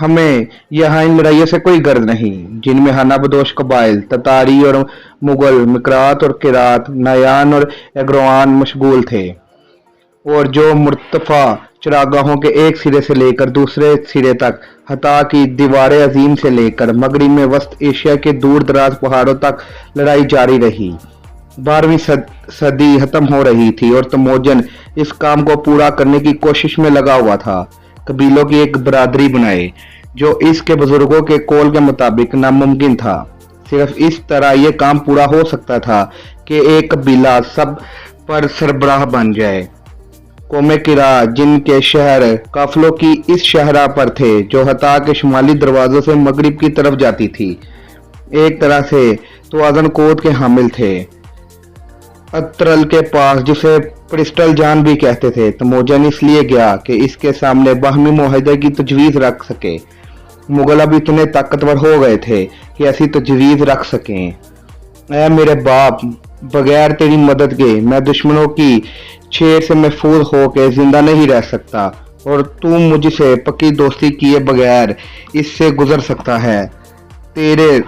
हमें यहाँ इन लड़ाइयों से कोई गर्ज नहीं जिनमें हना बदोश कबाइल ततारी और मुगल मिकरात और किरात नायान और एग्रोआन मशगूल थे, और जो मुर्तफा चरागाहों के एक सिरे से लेकर दूसरे सिरे तक, हता की दीवार अजीम से लेकर मगरब में वस्त एशिया के दूर दराज पहाड़ों तक लड़ाई जारी रही। 12वीं सदी खत्म हो रही थी और तमोजन इस काम को पूरा करने की कोशिश में लगा हुआ था। कबीलों की एक बरादरी बनाए, जो इसके बुजुर्गों के कौल के मुताबिक नामुमकिन था। सिर्फ इस तरह यह काम पूरा हो सकता था कि एक कबीला सब पर सरबराह बन जाए। कौमे किरा, जिनके शहर काफिलों की इस शहरा पर थे जो हता के शुमाली दरवाजों से मगरिब की तरफ जाती थी, एक तरह से तवाज़ुन कोद के हामिल थे। अत्रल के पास, जिसे प्रिस्टल जान भी कहते थे, तमोजन इसलिए गया कि इसके सामने बाहमी मुआहदे की तजवीज़ रख सके। मुगल अब इतने ताकतवर हो गए थे कि ऐसी तजवीज़ रख सकें। ऐ मेरे बाप, बगैर तेरी मदद के मैं दुश्मनों की छेड़ से महफूज होकर जिंदा नहीं रह सकता, और तू मुझसे पक्की दोस्ती किए बगैर इससे गुजर सकता है। तेरे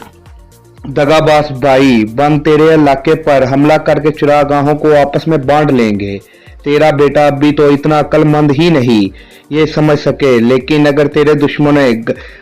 दगाबाज भाई बन तेरे इलाके पर हमला करके चरागाहों को आपस में बांट लेंगे। तेरा बेटा अभी तो इतना अक्लमंद ही नहीं ये समझ सके, लेकिन अगर तेरे दुश्मनों ने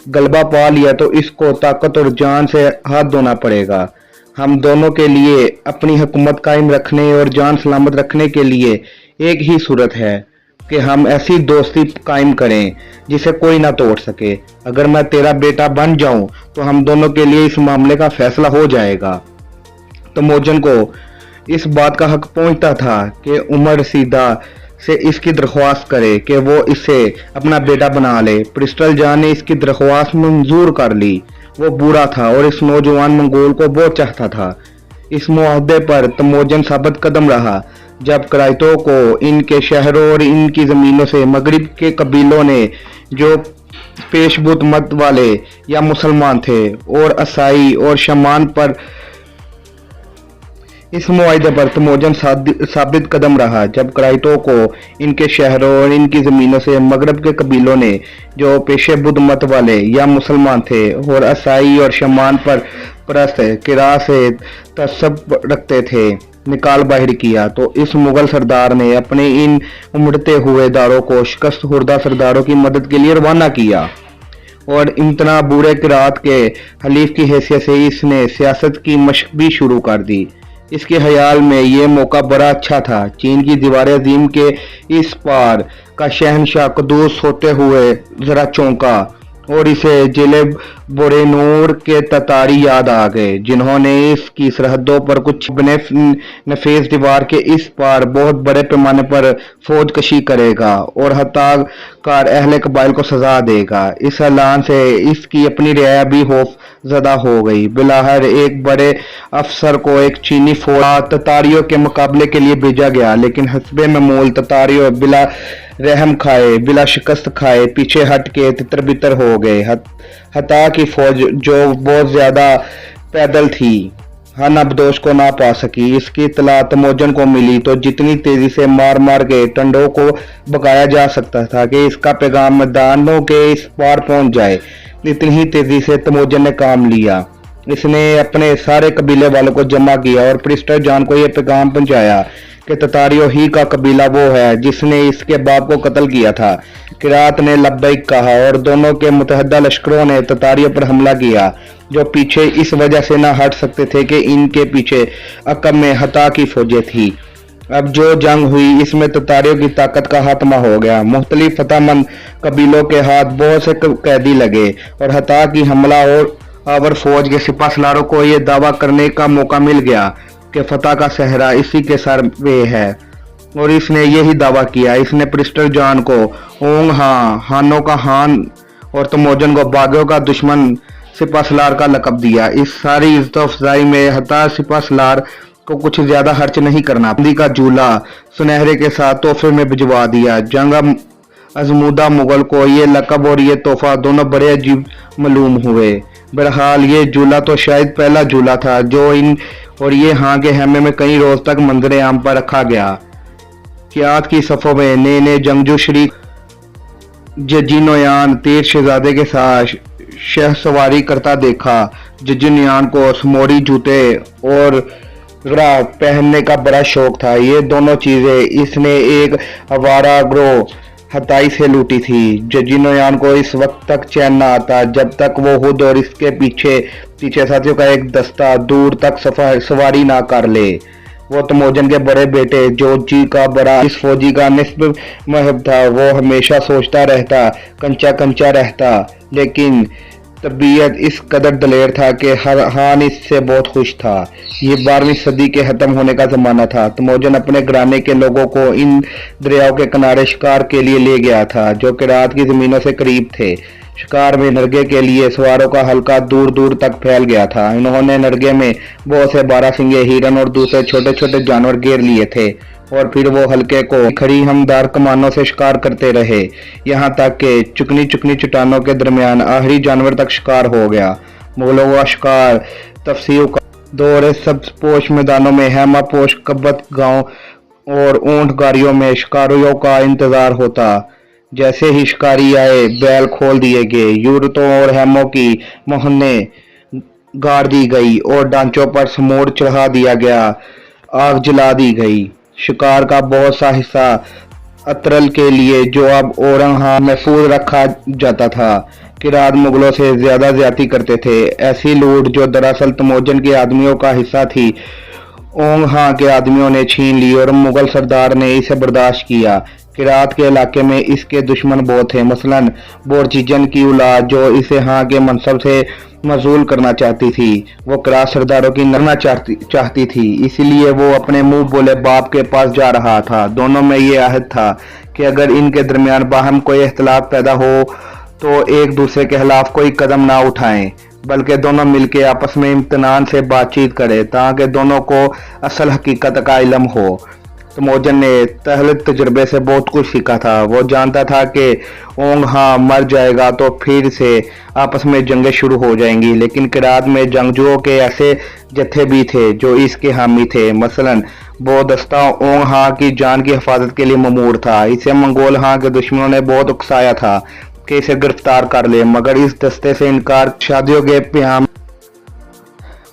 गलबा पा लिया तो इसको ताकत और जान से हाथ धोना पड़ेगा। हम दोनों के लिए अपनी हुकूमत कायम रखने और जान सलामत रखने के लिए एक ही सूरत है कि हम ऐसी दोस्ती कायम करें जिसे कोई ना तोड़ सके। अगर मैं तेरा बेटा बन जाऊं तो हम दोनों के लिए इस मामले का फैसला हो जाएगा। तमोजन को इस बात का हक पहुंचता था कि उमर रसीदा से इसकी दरख्वास्त करे कि वो इसे अपना बेटा बना ले। प्रिस्टल जान ने इसकी दरख्वास्त मंजूर कर ली। वो बूढ़ा था और इस नौजवान मंगोल को बहुत चाहता था। इस मुआहदे पर तमोजन साबित कदम रहा। जब कराइतों को इनके शहरों और इनकी जमीनों से मगरिब के कबीलों ने, जो पेशबुत मत वाले या मुसलमान थे, और असाई और शमान पर इस मुआहदे पर तमोजन साबित कदम रहा। जब कराइतों को इनके शहरों और इनकी जमीनों से मगरब के कबीलों ने, जो पेशे बुद्ध मत वाले या मुसलमान थे, और असाई और शमान पर परस्त किरा से तसब रखते थे, निकाल बाहर किया, तो इस मुगल सरदार ने अपने इन उमड़ते हुए दारों को शिकस्त खुर्दा सरदारों की मदद के लिए रवाना किया। और इतना बुरे किरात के हलीफ की हैसियत से इसने सियासत की मशक भी शुरू कर दी। इसके ख्याल में ये मौका बड़ा अच्छा था। चीन की दीवार अजीम के इस पार का शहनशाह कदूस होते हुए जरा चौंका, और इसे जिले बोरेनूर के ततारी याद आ गए, जिन्होंने इसकी सरहदों पर कुछ नफेस दीवार के इस पार बहुत बड़े पैमाने पर फौज कशी करेगा और हत्या कार अहले कबाइल को सजा देगा। इस ऐलान से इसकी अपनी रियाया भी खौफ ज़दा हो गई। बिलाहर एक बड़े अफसर को एक चीनी फौज ततारियों के मुकाबले के लिए भेजा गया, लेकिन हस्बे मामूल ततारियों बिला रहम खाए, बिला शिकस्त खाए, पीछे हट के तितर बितर हो गए। हता की फौज, जो बहुत ज्यादा पैदल थी, हना बदोश को ना पा सकी। इसकी इतला तमोजन को मिली तो जितनी तेजी से मार मार के टंडों को भगाया जा सकता था कि इसका पैगाम मैदानों के इस पार पहुंच जाए, इतनी ही तेजी से तमोजन ने काम लिया। इसने अपने सारे कबीले वालों को जमा किया और प्रिस्टल जान को यह पैगाम पहुंचाया कि ततारियों ही का कबीला वो है जिसने इसके बाप को कत्ल किया था। किरात ने लब्बैक कहा और दोनों के मुतहदा लश्करों ने ततारियों पर हमला किया, जो पीछे इस वजह से न हट सकते थे कि इनके पीछे अकब में हता की फौजें थी। अब जो जंग हुई इसमें ततारियों की ताकत का खात्मा हो गया। मुख्तलिफ फतहमंद कबीलों के हाथ बहुत से कैदी लगे और हता की हमला और आवर फौज के सिपा सलारों को यह दावा करने का मौका मिल गया कि फतह का सहरा इसी के सर पे है, और इसने यही दावा किया। इसने प्रिस्टल जान को ओंग हानों का हान और तमोजन को बागियों का दुश्मन सिपा सलार का लकब दिया। इस सारी इज्जत अफजाई में हता सिपा सलार को कुछ ज्यादा खर्च नहीं करना, चांदी का झूला सुनहरे के साथ तोहफे में भिजवा दिया। जंग अजमूदा मुगल को ये लकब और ये तोहफा दोनों बड़े अजीब मालूम हुए। बहरहाल ये झूला तो शायद पहला झूला था जो इन और ये हाँ के हैमे में कई रोज तक मंजर आम पर रखा गया। कियात की सफों में नए नए जंगजू शरीक जजी नोयान तीर शहजादे के साथ शह सवारी करता देखा। जजी नोयान को समोरी जूते और घड़ा पहनने का बड़ा शौक था। ये दोनों चीजें इसने एक आवारा ग्रोह हताई से लूटी थी। जजी नोयान को इस वक्त तक चैन न आता जब तक वो खुद और इसके पीछे पीछे साथियों का एक दस्ता दूर तक सवारी ना कर ले। वो तमोजन के बड़े बेटे जोजी का बड़ा इस फौजी का निस्ब महब था। वो हमेशा सोचता रहता, कंचा कंचा रहता, लेकिन तबीयत इस कदर दलेर था कि हर हान इससे बहुत खुश था। ये 12वीं सदी के खत्म होने का जमाना था। तमोजन अपने घराने के लोगों को इन दरियाओं के किनारे शिकार के लिए ले गया था जो कि रात की जमीनों से करीब थे। शिकार में नरगे के लिए सवारों का हल्का दूर दूर तक फैल गया था। इन्होंने नरगे में बहुत से 12 सिंगे हिरन और दूसरे छोटे छोटे जानवर घेर लिए थे और फिर वो हल्के को खड़ी हमदार कमानों से शिकार करते रहे, यहाँ तक कि चुकनी चुकनी चट्टानों के दरमियान आखिरी जानवर तक शिकार हो गया। मुगलों का शिकार तफसीर का दौर सब्ज पोश मैदानों में, हैमा पोश कब्बत गांव और ऊंट गाड़ियों में शिकारियों का इंतजार होता। जैसे ही शिकारी आए बैल खोल दिए गए, यूरतों और हैमों की मोहने गाड़ दी गई और ढांचों पर समोर चढ़ा दिया गया, आग जला दी गई। शिकार का बहुत सा हिस्सा अतरल के लिए जो अब औरंगहा महफूज रखा जाता था। किरात मुगलों से ज्यादा ज्यादती करते थे। ऐसी लूट जो दरअसल तमोजन के आदमियों का हिस्सा थी, ओंगहा के आदमियों ने छीन ली और मुगल सरदार ने इसे बर्दाश्त किया। किरात के इलाके में इसके दुश्मन बहुत थे, मसलन बोरचीजन की औलाद जो इसे हाँ के मनसब से मजूल करना चाहती थी। वो किरात सरदारों की नरना चाहती थी, इसीलिए वो अपने मुंह बोले बाप के पास जा रहा था। दोनों में ये आहद था कि अगर इनके दरमियान बाहम कोई इख्तलाफ पैदा हो तो एक दूसरे के खिलाफ कोई कदम ना उठाएं, बल्कि दोनों मिलकर आपस में इम्तिनान से बातचीत करें ताकि दोनों को असल हकीकत का इल्म हो। तमोजन ने पहले तजुर्बे से बहुत कुछ सीखा था। वो जानता था कि ओंगहा मर जाएगा तो फिर से आपस में जंगें शुरू हो जाएंगी, लेकिन किरात में जंगजुओं के ऐसे जत्थे भी थे जो इसके हामी थे। मसलन वो दस्ता ओंगहा की जान की हिफाजत के लिए ममूर था। इसे मंगोल हाँ के दुश्मनों ने बहुत उकसाया था कि इसे गिरफ्तार कर ले, मगर इस दस्ते से इनकार। शादियों के प्याम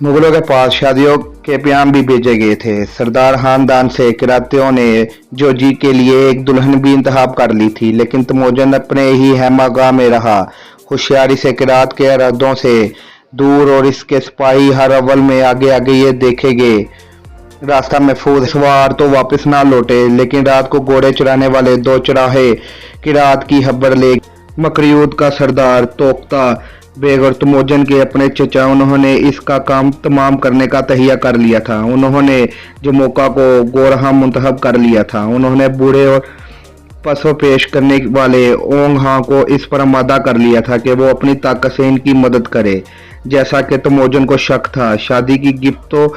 मुगलों के पास शादियों के प्याम भी भेजे गए थे। सरदार खानदान से किरातियों ने जोजी के लिए एक दुल्हन भी इंतखाब कर ली थी, लेकिन तमोजन अपने ही हैमागाह में रहा, होशियारी से किरात के अरदों से दूर, और इसके सिपाही हर अव्वल में आगे आगे ये देखे गए रास्ता महफूज। सवार तो वापस ना लौटे, लेकिन रात को घोड़े चराने वाले 2 चराहे किरात की खबर ले मकरियूद का सरदार तोख्ता बेग और तमोजन के अपने चचा, उन्होंने इसका काम तमाम करने का तहिया कर लिया था। उन्होंने जमोका को गोरहा मुंतखब कर लिया था। उन्होंने बूढ़े और पसो पेश करने वाले ओंगहा को इस पर आमादा कर लिया था कि वो अपनी ताकत से इनकी मदद करे। जैसा कि तमोजन को शक था, शादी की गिफ्टो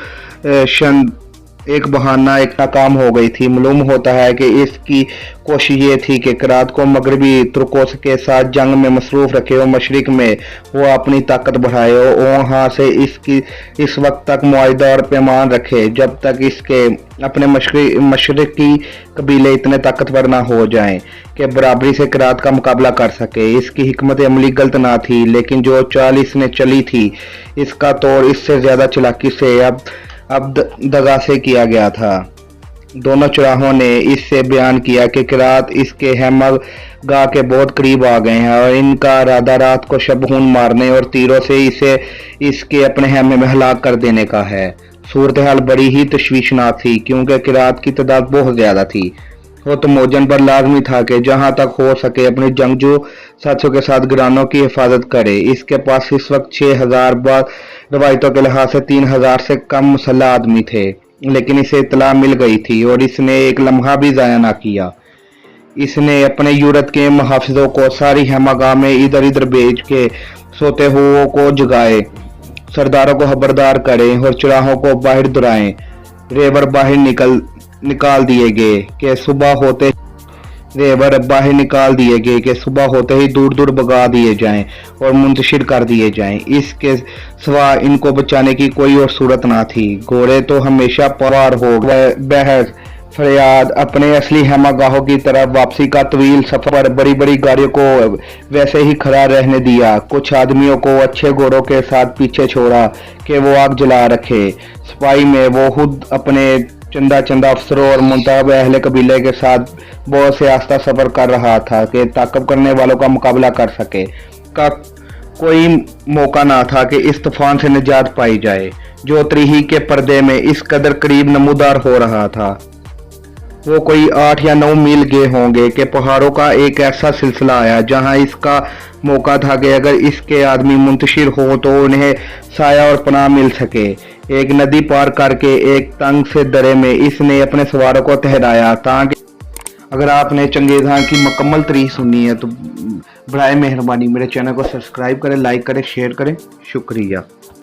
एक बहाना एक नाकाम हो गई थी। मालूम होता है कि इसकी कोशिश ये थी कि किरात को मगरबी तुर्कों के साथ जंग में मसरूफ रखे और मशरिक में वो अपनी ताकत बढ़ाए और वहाँ से इसकी इस वक्त तक मुआहिदा और पैमान रखे जब तक इसके अपने मशरिकी कबीले इतने ताकतवर ना हो जाएं कि बराबरी से किरात का मुकाबला कर सके। इसकी हिकमत अमली गलत ना थी, लेकिन जो चाल इसने चली थी इसका तौर इससे ज्यादा चालाकी से अब दगा से किया गया था। दोनों चौराहों ने इससे बयान किया कि किरात इसके हैमगाह के बहुत करीब आ गए हैं और इनका इरादा रात को शबहून मारने और तीरों से इसे इसके अपने हैमे में हलाक कर देने का है। सूरत हाल बड़ी ही तशवीशनाक थी क्योंकि किरात की तादाद बहुत ज्यादा थी। वो तमोजन पर लाजमी था कि जहां तक हो सके अपने जंगजू साथियों के साथ गिरानों की हिफाजत करे। इसके पास इस वक्त 6000 बाद रवायतों के लिहाज से 3000 से कम मुसल्लह आदमी थे, लेकिन इसे इतला मिल गई थी और इसने एक लम्हा भी जाया ना किया। इसने अपने यूरत के मुहाफिजों को सारी हैमागाह में इधर उधर भेज के सोते हुओं को जगाए, सरदारों को खबरदार करें और चौराहों को बाहर दुराएं। रेवर बाहर निकाल दिए गए कि सुबह होते ही दूर दूर भगा दिए जाएं और मुंतशिर कर दिए जाएं। इसके सिवा इनको बचाने की कोई और सूरत ना थी। घोड़े तो हमेशा पार हो बहस फरियाद अपने असली हैमागाहों की तरफ वापसी का तवील सफर बड़ी बड़ी गाड़ियों को वैसे ही खड़ा रहने दिया। कुछ आदमियों को अच्छे घोड़ों के साथ पीछे छोड़ा कि वो आग जला रखे। सफाई में वो खुद अपने चंदा चंदा अफसरों और मुंतखब अहले कबीले के साथ बहुत से आस्था सफर कर रहा था कि ताकब करने वालों का मुकाबला कर सके। का कोई मौका ना था कि इस तूफान से निजात पाई जाए जो तरीही के पर्दे में इस कदर करीब नमूदार हो रहा था। वो कोई 8 या 9 मील गए होंगे कि पहाड़ों का एक ऐसा सिलसिला आया जहां इसका मौका था कि अगर इसके आदमी मुंतशिर हो तो उन्हें साया और पनाह मिल सके। एक नदी पार करके एक तंग से दरे में इसने अपने सवारों को ठहराया ताकि अगर आपने चंगेज़ खान की मुकम्मल तारीख सुननी है तो बराए मेहरबानी मेरे चैनल को सब्सक्राइब करें, लाइक करें, शेयर करें। शुक्रिया।